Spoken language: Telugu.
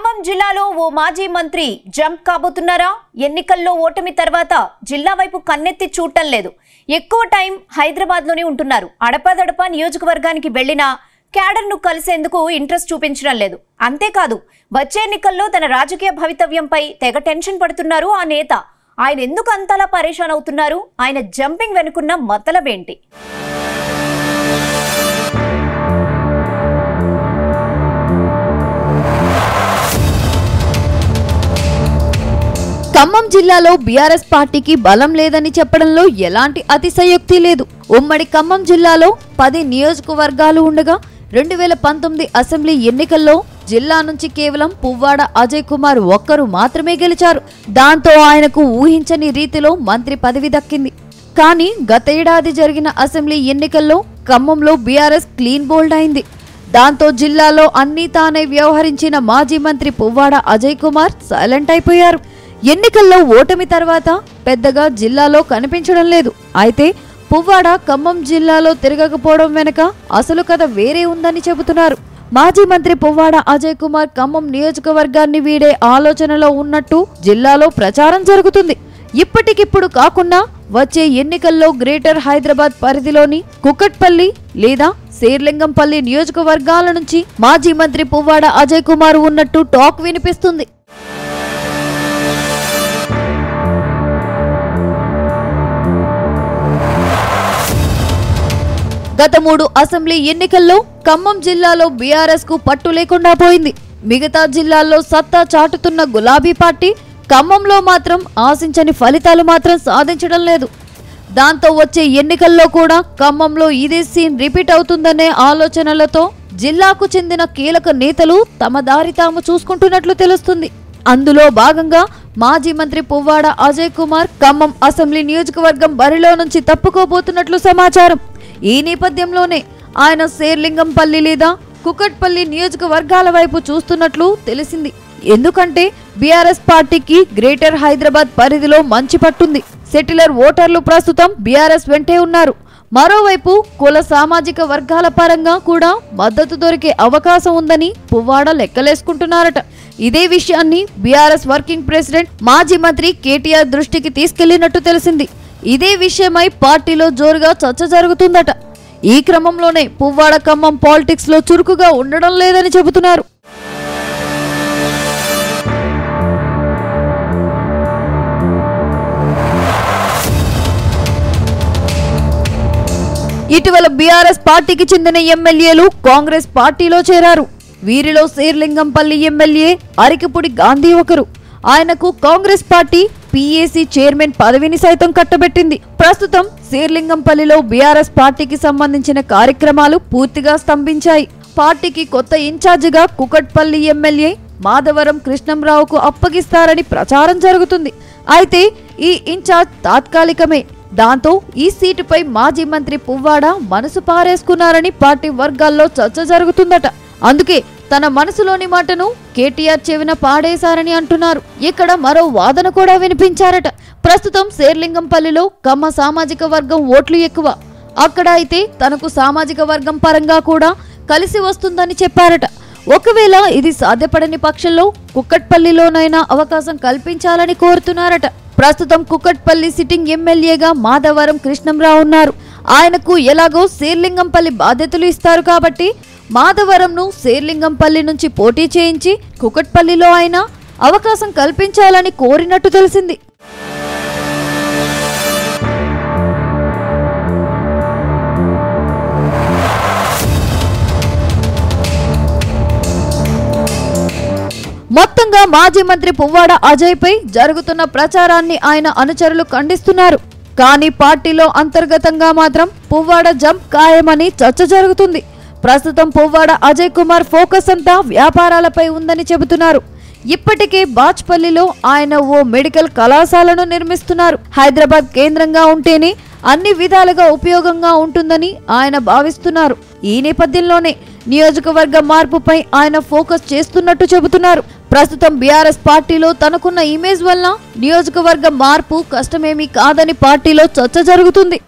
ఖమ్మం జిల్లాలో ఓ మాజీ మంత్రి జంప్ కాబోతున్నారా? ఎన్నికల్లో ఓటమి తర్వాత జిల్లా వైపు కన్నెత్తి చూడటం లేదు. ఎక్కువ టైం హైదరాబాద్లోనే ఉంటున్నారు. అడపాదడపా నియోజకవర్గానికి వెళ్లినా క్యాడర్ను కలిసేందుకు ఇంట్రెస్ట్ చూపించడం లేదు. అంతేకాదు వచ్చే ఎన్నికల్లో తన రాజకీయ భవితవ్యంపై తెగ టెన్షన్ పడుతున్నారు ఆ నేత. ఆయన ఎందుకు అంతలా పరేషాన్ అవుతున్నారు? ఆయన జంపింగ్ వెనుకున్న మతలబేంటి? ఖమ్మం జిల్లాలో బీఆర్ఎస్ పార్టీకి బలం లేదని చెప్పడంలో ఎలాంటి అతిశయోక్తి లేదు. ఉమ్మడి ఖమ్మం జిల్లాలో 10 నియోజకవర్గాలు ఉండగా 2019 అసెంబ్లీ ఎన్నికల్లో జిల్లా నుంచి కేవలం పువ్వాడ అజయ్ కుమార్ ఒక్కరు మాత్రమే గెలిచారు. దాంతో ఆయనకు ఊహించని రీతిలో మంత్రి పదవి దక్కింది. కానీ గత ఏడాది జరిగిన అసెంబ్లీ ఎన్నికల్లో ఖమ్మంలో బీఆర్ఎస్ క్లీన్ బోల్డ్ అయింది. దాంతో జిల్లాలో అన్నీ తానే వ్యవహరించిన మాజీ మంత్రి పువ్వాడ అజయ్ కుమార్ సైలెంట్ అయిపోయారు. ఎన్నికల్లో ఓటమి తర్వాత పెద్దగా జిల్లాలో కనిపించడం లేదు. అయితే పువ్వాడ ఖమ్మం జిల్లాలో తిరగకపోవడం వెనుక అసలు కథ వేరే ఉందని చెబుతున్నారు. మాజీ మంత్రి పువ్వాడ అజయ్ కుమార్ ఖమ్మం నియోజకవర్గాన్ని వీడే ఆలోచనలో ఉన్నట్టు జిల్లాలో ప్రచారం జరుగుతుంది. ఇప్పటికిప్పుడు కాకుండా వచ్చే ఎన్నికల్లో గ్రేటర్ హైదరాబాద్ పరిధిలోని కుకట్పల్లి లేదా శేర్లింగంపల్లి నియోజకవర్గాల నుంచి మాజీ మంత్రి పువ్వాడ అజయ్ కుమార్ ఉన్నట్టు టాక్ వినిపిస్తుంది. గత 3 అసెంబ్లీ ఎన్నికల్లో ఖమ్మం జిల్లాలో బీఆర్ఎస్ కు పట్టు లేకుండా పోయింది. మిగతా జిల్లాల్లో సత్తా చాటుతున్న గులాబీ పార్టీ ఖమ్మంలో మాత్రం ఆశించని ఫలితాలు మాత్రం సాధించడం లేదు. దాంతో వచ్చే ఎన్నికల్లో కూడా ఖమ్మంలో ఇదే సీన్ రిపీట్ అవుతుందనే ఆలోచనలతో జిల్లాకు చెందిన కీలక నేతలు తమ దారి తాము చూసుకుంటున్నట్లు తెలుస్తుంది. అందులో భాగంగా మాజీ మంత్రి పువ్వాడ అజయ్ కుమార్ ఖమ్మం అసెంబ్లీ నియోజకవర్గం బరిలో నుంచి తప్పుకోబోతున్నట్లు సమాచారం. ఈ నేపథ్యంలోనే ఆయన శేర్లింగంపల్లి లేదా కుకట్పల్లి నియోజకవర్గాల వైపు చూస్తున్నట్లు తెలిసింది. ఎందుకంటే బీఆర్ఎస్ పార్టీకి గ్రేటర్ హైదరాబాద్ పరిధిలో మంచి పట్టుంది. సెటిలర్ ఓటర్లు ప్రస్తుతం బీఆర్ఎస్ వెంటే ఉన్నారు. మరోవైపు కుల సామాజిక వర్గాల పరంగా కూడా మద్దతు దొరికే అవకాశం ఉందని పువ్వాడ లెక్కలేసుకుంటున్నారట. ఇదే విషయాన్ని బీఆర్ఎస్ వర్కింగ్ ప్రెసిడెంట్ మాజీ మంత్రి కేటీఆర్ దృష్టికి తీసుకెళ్లినట్టు తెలిసింది. ఇదే విషయమై పార్టీలో జోరుగా చర్చ జరుగుతుందట. ఈ క్రమంలోనే పువ్వాడ ఖమ్మం పాలిటిక్స్ లో చురుకుగా ఉండడం లేదని చెబుతున్నారు. ఇటీవల బీఆర్ఎస్ పార్టీకి చెందిన ఎమ్మెల్యేలు కాంగ్రెస్ పార్టీలో చేరారు. వీరిలో శేర్లింగంపల్లి ఎమ్మెల్యే అరికపుడి గాంధీ ఒకరు. ఆయనకు కాంగ్రెస్ పార్టీ పీఏసీ చైర్మన్ పదవిని సైతం కట్టబెట్టింది. ప్రస్తుతం శేర్లింగంపల్లిలో బీఆర్ఎస్ పార్టీకి సంబంధించిన కార్యక్రమాలు పూర్తిగా స్తంభించాయి. పార్టీకి కొత్త ఇన్ఛార్జిగా కుకట్పల్లి ఎమ్మెల్యే మాధవరం కృష్ణంరావుకు అప్పగిస్తారని ప్రచారం జరుగుతుంది. అయితే ఈ ఇన్ఛార్జ్ తాత్కాలికమే. దాంతో ఈ సీటుపై మాజీ మంత్రి పువ్వాడ మనసు పారేసుకున్నారని పార్టీ వర్గాల్లో చర్చ జరుగుతుందట. అందుకే తన మనసులోని మాటను కేటీఆర్ చెవిన పాడేశారని అంటున్నారు. ఇక్కడ మరో వాదన కూడా వినిపించారట. ప్రస్తుతం శేర్లింగంపల్లిలో కమ్మ సామాజిక వర్గం ఓట్లు ఎక్కువ. అక్కడ అయితే తనకు సామాజిక వర్గం పరంగా కూడా కలిసి వస్తుందని చెప్పారట. ఒకవేళ ఇది సాధ్యపడని పక్షంలో కుక్కట్పల్లిలోనైనా అవకాశం కల్పించాలని కోరుతున్నారట. ప్రస్తుతం కుకట్పల్లి సిట్టింగ్ ఎమ్మెల్యేగా మాధవరం కృష్ణంరావు ఉన్నారు. ఆయనకు ఎలాగో శేర్లింగంపల్లి బాధ్యతలు ఇస్తారు కాబట్టి మాధవరంను శేర్లింగంపల్లి నుంచి పోటీ చేయించి కుకట్పల్లిలో అయినా అవకాశం కల్పించాలని కోరినట్టు తెలిసింది. మొత్తంగా మాజీ మంత్రి పువ్వాడ అజయ్ పై జరుగుతున్న ప్రచారాన్ని ఆయన అనుచరులు ఖండిస్తున్నారు. కానీ పార్టీలో అంతర్గతంగా మాత్రం పువ్వాడ జంప్ ఖాయమని చర్చ జరుగుతుంది. ప్రస్తుతం పువ్వాడ అజయ్ కుమార్ ఫోకస్ అంతా వ్యాపారాలపై ఉందని చెబుతున్నారు. ఇప్పటికే బాచ్పల్లిలో ఆయన ఓ మెడికల్ కళాశాలను నిర్మిస్తున్నారు. హైదరాబాద్ కేంద్రంగా ఉంటేనే అన్ని విధాలుగా ఉపయోగంగా ఉంటుందని ఆయన భావిస్తున్నారు. ఈ నేపథ్యంలోనే నియోజకవర్గ మార్పుపై ఆయన ఫోకస్ చేస్తున్నట్టు చెబుతున్నారు. ప్రస్తుతం బీఆర్ఎస్ పార్టీలో తనకున్న ఇమేజ్ వల్ల నియోజకవర్గ మార్పు కష్టమేమీ కాదని పార్టీలో చర్చ జరుగుతుంది.